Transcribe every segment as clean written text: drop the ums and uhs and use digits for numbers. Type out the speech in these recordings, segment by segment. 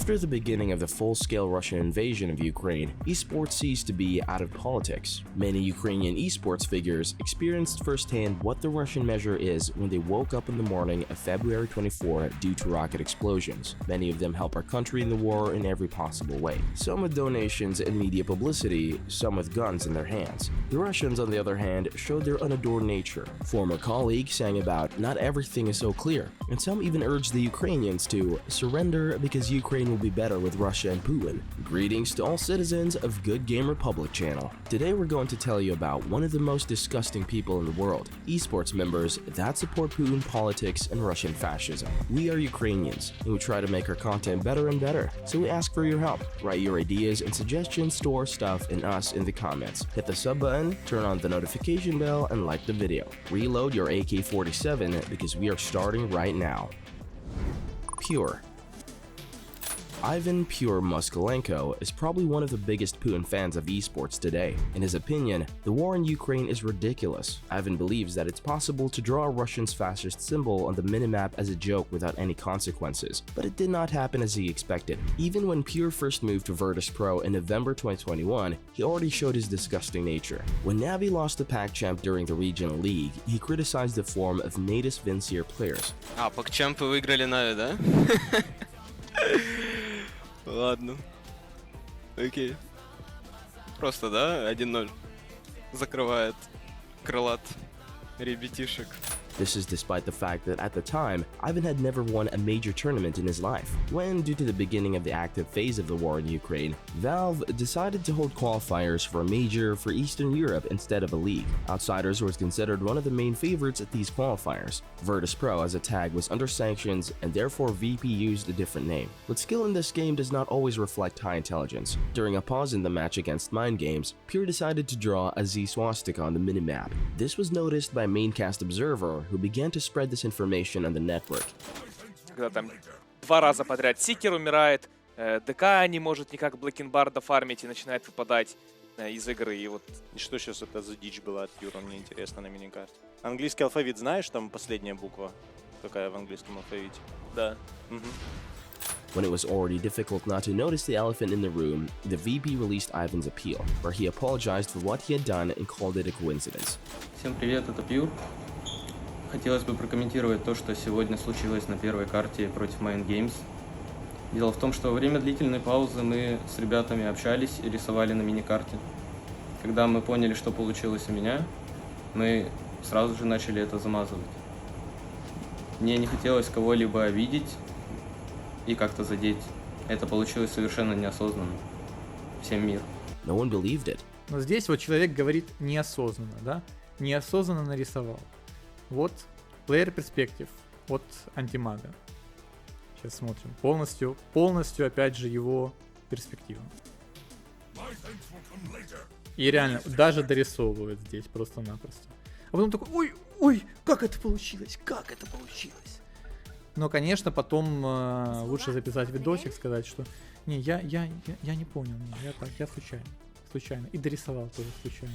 After the beginning of the full-scale Russian invasion of Ukraine, esports ceased to be out of politics. Many Ukrainian esports figures experienced firsthand what the Russian measure is when they woke up in the morning of February 24 due to rocket explosions. Many of them help our country in the war in every possible way. Some with donations and media publicity, some with guns in their hands. The Russians, on the other hand, showed their unadorned nature. Former colleagues sang about not everything is so clear, and some even urged the Ukrainians to surrender because Ukraine will be better with Russia and Putin. Greetings to all citizens of Good Game Republic channel. Today we're going to tell you about one of the most disgusting people in the world, esports members that support Putin politics and Russian fascism. We are Ukrainians, and we try to make our content better and better, so we ask for your help. Write your ideas and suggestions to our stuff and us in the comments. Hit the sub button, turn on the notification bell, and like the video. Reload your AK-47 because we are starting right now. Pure. Ivan Pure Moskalenko is probably one of the biggest Putin fans of esports today. In his opinion, the war in Ukraine is ridiculous. Ivan believes that it's possible to draw a Russian's fascist symbol on the minimap as a joke without any consequences, but it did not happen as he expected. Even when Pure first moved to Virtus Pro in November 2021, he already showed his disgusting nature. When Navi lost to PacChamp during the regional league, he criticized the form of native Vincier players. PacChamp выиграли Нави, да? Ладно. Окей. Просто, да? 1-0. Закрывает крылат ребятишек. This is despite the fact that at the time, Ivan had never won a major tournament in his life, when, due to the beginning of the active phase of the war in Ukraine, Valve decided to hold qualifiers for a major for Eastern Europe instead of a league. Outsiders was considered one of the main favorites at these qualifiers. Virtus Pro as a tag was under sanctions, and therefore VP used a different name. But skill in this game does not always reflect high intelligence. During a pause in the match against Mind Games, Pure decided to draw a Z swastika on the minimap. This was noticed by a maincast observer who began to spread this information on the network. Когда там 2 раза подряд Сикер умирает, ДК не может никак Блэкенбарда фармить и начинает выпадать из игры. И вот... И что сейчас это за дичь была от Пьюра, мне интересно, на миникарте. Английский алфавит знаешь, там последняя буква? Какая в английском алфавите? Да. When it was already difficult not to notice the elephant in the room, the VP released Ivan's appeal, where he apologized for what he had done and called it a coincidence. Всем привет, это Пьюр. Хотелось бы прокомментировать то, что сегодня случилось на первой карте против Mind Games. Дело в том, что во время длительной паузы мы с ребятами общались и рисовали на миникарте. Когда мы поняли, что получилось у меня, мы сразу же начали это замазывать. Мне не хотелось кого-либо обидеть и как-то задеть. Это получилось совершенно неосознанно. Всем мир. No one believed it. Но здесь вот человек говорит неосознанно, да? Неосознанно нарисовал. Вот Player Perspective от Антимага. Сейчас смотрим. Полностью опять же его перспектива. И реально, даже дорисовывает здесь просто-напросто. А потом такой, ой, как это получилось? Но, конечно, потом лучше записать видосик, сказать, что не, я не понял, я случайно. И дорисовал тоже случайно.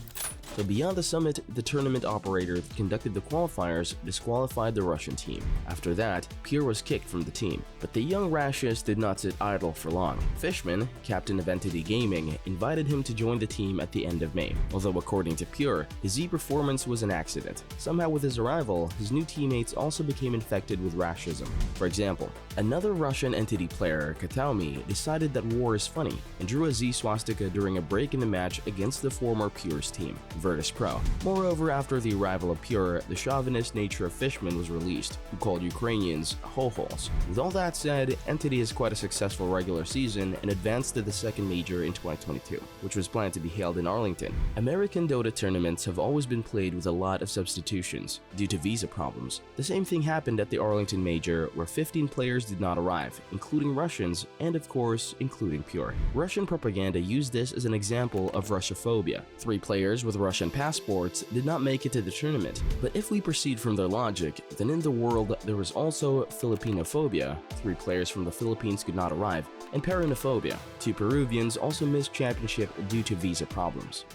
So beyond the summit, the tournament operator that conducted the qualifiers disqualified the Russian team. After that, Pure was kicked from the team. But the young Rashism did not sit idle for long. Fishman, captain of Entity Gaming, invited him to join the team at the end of May. Although according to Pure, his Z performance was an accident. Somehow with his arrival, his new teammates also became infected with Rashism. For example, another Russian Entity player, Kataumi, decided that war is funny and drew a Z swastika during a break in the match against the former Pure's team, Virtus Pro. Moreover, after the arrival of Pure, the chauvinist nature of Fishman was released, who called Ukrainians ho-holes. With all that said, Entity has quite a successful regular season and advanced to the second major in 2022, which was planned to be held in Arlington. American Dota tournaments have always been played with a lot of substitutions due to visa problems. The same thing happened at the Arlington Major, where 15 players did not arrive, including Russians and, of course, including Pure. Russian propaganda used this as an example of Russophobia. 3 players with Russian passports did not make it to the tournament. But if we proceed from their logic, then in the world there was also Filipinophobia. 3 players from the Philippines could not arrive, and Perunophobia. 2 Peruvians also missed championship due to visa problems.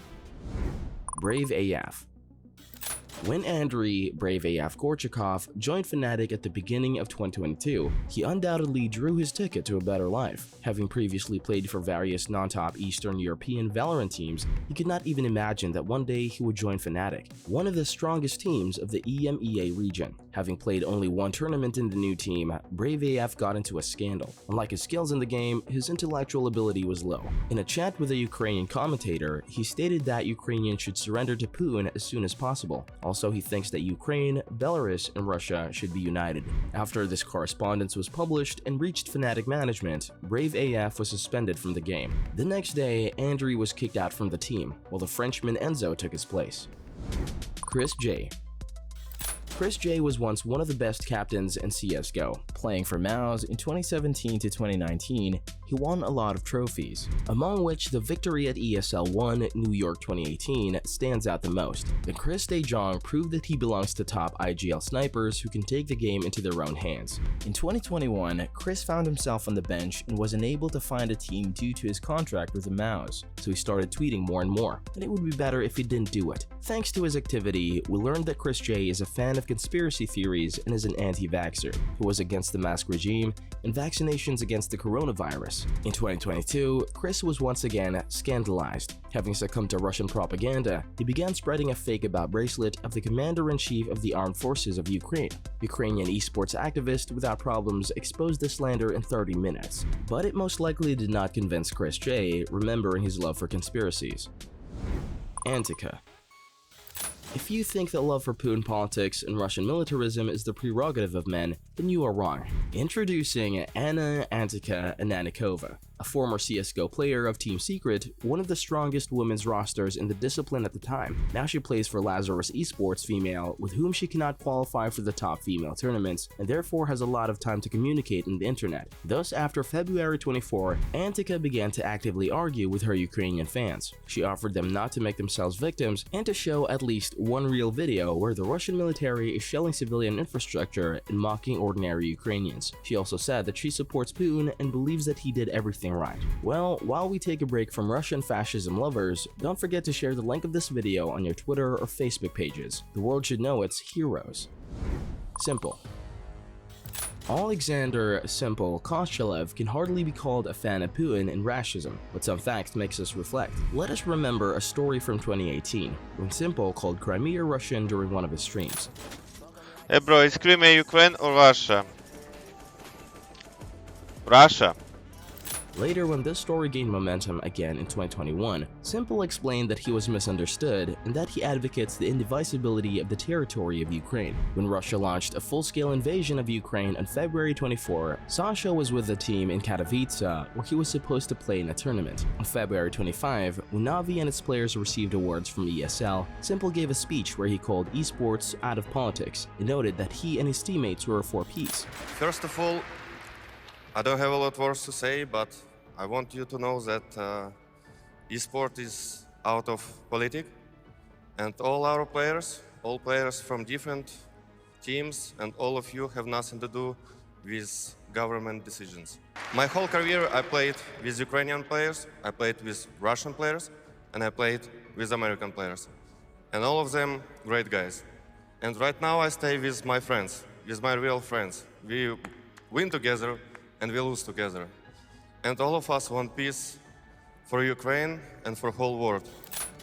BraveAF. When Andriy "BraveAF" Gorchakov joined Fnatic at the beginning of 2022, he undoubtedly drew his ticket to a better life. Having previously played for various non-top Eastern European Valorant teams, he could not even imagine that one day he would join Fnatic, one of the strongest teams of the EMEA region. Having played only one tournament in the new team, BraveAF got into a scandal. Unlike his skills in the game, his intellectual ability was low. In a chat with a Ukrainian commentator, he stated that Ukrainians should surrender to Putin as soon as possible. Also, he thinks that Ukraine, Belarus, and Russia should be united. After this correspondence was published and reached Fnatic management, BraveAF was suspended from the game. The next day, Andriy was kicked out from the team, while the Frenchman Enzo took his place. ChrisJ. ChrisJ was once one of the best captains in CSGO. Playing for Mouse in 2017 to 2019, he won a lot of trophies, among which the victory at ESL 1 New York 2018 stands out the most. The Chris De Jong proved that he belongs to top IGL snipers who can take the game into their own hands. In 2021, Chris found himself on the bench and was unable to find a team due to his contract with the Mouse, so he started tweeting more and more, and it would be better if he didn't do it. Thanks to his activity, we learned that ChrisJ is a fan of conspiracy theories and is an anti-vaxxer who was against the mask regime and vaccinations against the coronavirus. In 2022, Chris was once again scandalized. Having succumbed to Russian propaganda, he began spreading a fake about bracelet of the Commander-in-Chief of the Armed Forces of Ukraine. Ukrainian esports activist without problems exposed the slander in 30 minutes, but it most likely did not convince ChrisJ, remembering his love for conspiracies. Antica. If you think that love for Putin politics and Russian militarism is the prerogative of men, then you are wrong. Introducing Anna Antica Ananikova, a former CSGO player of Team Secret, one of the strongest women's rosters in the discipline at the time. Now she plays for Lazarus Esports female, with whom she cannot qualify for the top female tournaments, and therefore has a lot of time to communicate on the internet. Thus, after February 24, Antica began to actively argue with her Ukrainian fans. She offered them not to make themselves victims and to show at least one real video where the Russian military is shelling civilian infrastructure and mocking ordinary Ukrainians. She also said that she supports Putin and believes that he did everything right. Well, while we take a break from Russian fascism lovers, don't forget to share the link of this video on your Twitter or Facebook pages. The world should know its heroes. Simple. Alexander Simple Koshchelev can hardly be called a fan of Putin and Rashism, but some facts makes us reflect. Let us remember a story from 2018, when Simple called Crimea Russian during one of his streams. Hey bro, is Crimea Ukraine or Russia? Russia. Later, when this story gained momentum again in 2021, Simple explained that he was misunderstood and that he advocates the indivisibility of the territory of Ukraine. When Russia launched a full-scale invasion of Ukraine on February 24, Sasha was with the team in Katowice, where he was supposed to play in a tournament. On February 25, when Navi and its players received awards from ESL, Simple gave a speech where he called esports out of politics and noted that he and his teammates were for peace. First of all, I don't have a lot of words to say, but I want you to know that esport is out of politics, and all our players, all players from different teams, and all of you have nothing to do with government decisions. My whole career I played with Ukrainian players, I played with Russian players, and I played with American players. And all of them great guys. And right now I stay with my friends, with my real friends. We win together and we lose together. And all of us want peace for Ukraine and for the whole world.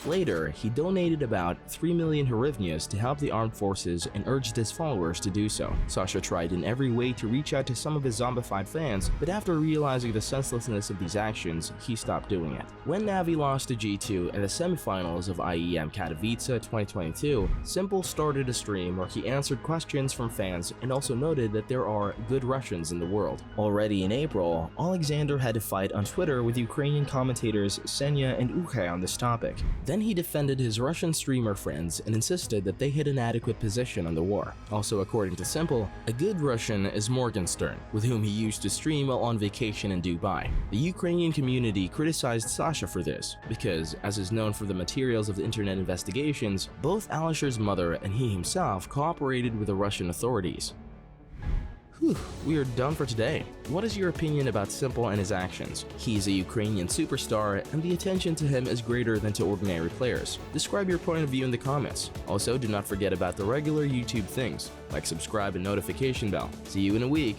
Later, he donated about 3 million hryvnias to help the armed forces and urged his followers to do so. Sasha tried in every way to reach out to some of his zombified fans, but after realizing the senselessness of these actions, he stopped doing it. When Navi lost to G2 in the semifinals of IEM Katowice 2022, Simple started a stream where he answered questions from fans and also noted that there are good Russians in the world. Already in April, Alexander had a fight on Twitter with Ukrainian commentators Senya and Uche on this topic. Then he defended his Russian streamer friends and insisted that they had an adequate position on the war. Also, according to Simple, a good Russian is Morgenstern, with whom he used to stream while on vacation in Dubai. The Ukrainian community criticized Sasha for this, because, as is known from the materials of the internet investigations, both Alisher's mother and he himself cooperated with the Russian authorities. Whew, we are done for today. What is your opinion about Simple and his actions? He's a Ukrainian superstar, and the attention to him is greater than to ordinary players. Describe your point of view in the comments. Also, do not forget about the regular YouTube things, like subscribe and notification bell. See you in a week.